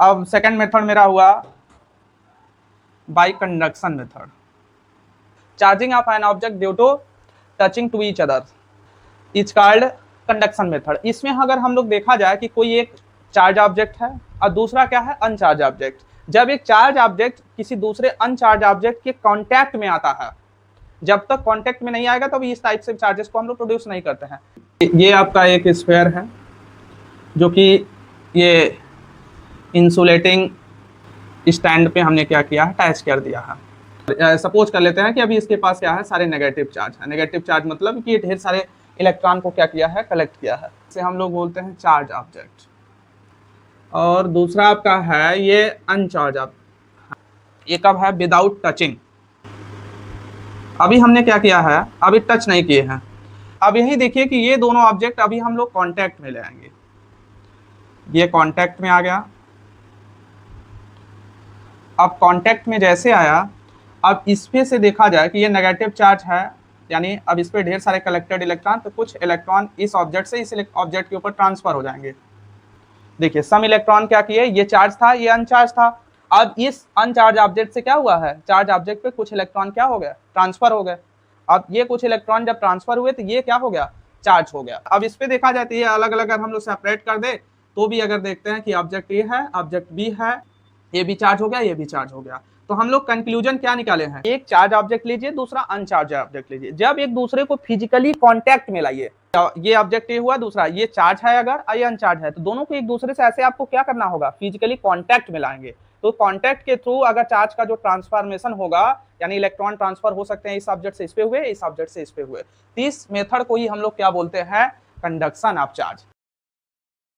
अब second method मेरा हुआ by conduction method, charging of an object due to touching to each other is called conduction method. इसमें अगर हम लोग देखा जाए कि कोई एक चार्ज ऑब्जेक्ट है और दूसरा क्या है, अनचार्ज ऑब्जेक्ट। जब एक चार्ज ऑब्जेक्ट किसी दूसरे अनचार्ज ऑब्जेक्ट के कांटेक्ट में आता है, जब तक कांटेक्ट में नहीं आएगा तब इस टाइप से चार्जेस को हम लोग प्रोड्यूस नहीं करते हैं। ये आपका एक स्फीयर है जो कि ये इंसुलेटिंग स्टैंड पे हमने क्या किया है, अटैच कर दिया है। सपोज कर लेते हैं कि अभी इसके पास क्या है, सारे नेगेटिव चार्ज है। नेगेटिव चार्ज मतलब कि ढेर सारे इलेक्ट्रॉन को क्या किया है, कलेक्ट किया है। इसे हम लोग बोलते हैं चार्ज ऑब्जेक्ट। और दूसरा आपका है ये अनचार्ज ऑब्जेक्ट। ये कब है, विदाउट टचिंग। अभी हमने क्या किया है, अभी टच नहीं किए हैं। अब यही देखिए कि ये दोनों ऑब्जेक्ट अभी हम लोग कांटेक्ट में ले आएंगे। ये कांटेक्ट में आ गया। अब कांटेक्ट में जैसे आया, अब इस पे से देखा जाए कि ये नेगेटिव चार्ज है, यानी अब इस पे ढेर सारे कलेक्टेड इलेक्ट्रॉन, तो कुछ इलेक्ट्रॉन इस ऑब्जेक्ट से इस ऑब्जेक्ट के ऊपर ट्रांसफर हो जाएंगे। देखिए सम इलेक्ट्रॉन क्या किए, ये चार्ज था, ये अनचार्ज था। अब इस अनचार्ज ऑब्जेक्ट से क्या हुआ है, चार्ज ऑब्जेक्ट पे कुछ इलेक्ट्रॉन क्या हो गया, ट्रांसफर हो गए। अब ये कुछ इलेक्ट्रॉन जब ट्रांसफर हुए तो ये क्या हो गया, चार्ज हो गया। अब इस पे देखा जाए तो ये अलग अलग अगर हम लोग सेपरेट कर दे तो भी अगर देखते हैं कि ऑब्जेक्ट ए है, ऑब्जेक्ट बी है, ये भी चार्ज हो गया, ये भी चार्ज हो गया। तो हम लोग कंक्लूजन क्या निकाले हैं, एक चार्ज ऑब्जेक्ट लीजिए, दूसरा अनचार्ज ऑब्जेक्ट लीजिए। जब एक दूसरे को फिजिकली कांटेक्ट में लाइए, ये ऑब्जेक्ट ये हुआ, दूसरा ये चार्ज है अगर, ये अनचार्ज है, तो दोनों को एक दूसरे से ऐसे आपको क्या करना होगा, फिजिकली कांटेक्ट में लाएंगे। तो कांटेक्ट के थ्रू अगर चार्ज का जो ट्रांसफॉर्मेशन होगा, यानी इलेक्ट्रॉन ट्रांसफर हो सकते हैं, इस ऑब्जेक्ट से इस पे हुए, इस ऑब्जेक्ट से इस पे हुए। इस मेथड को ही हम लोग क्या बोलते हैं, कंडक्शन ऑफ चार्ज।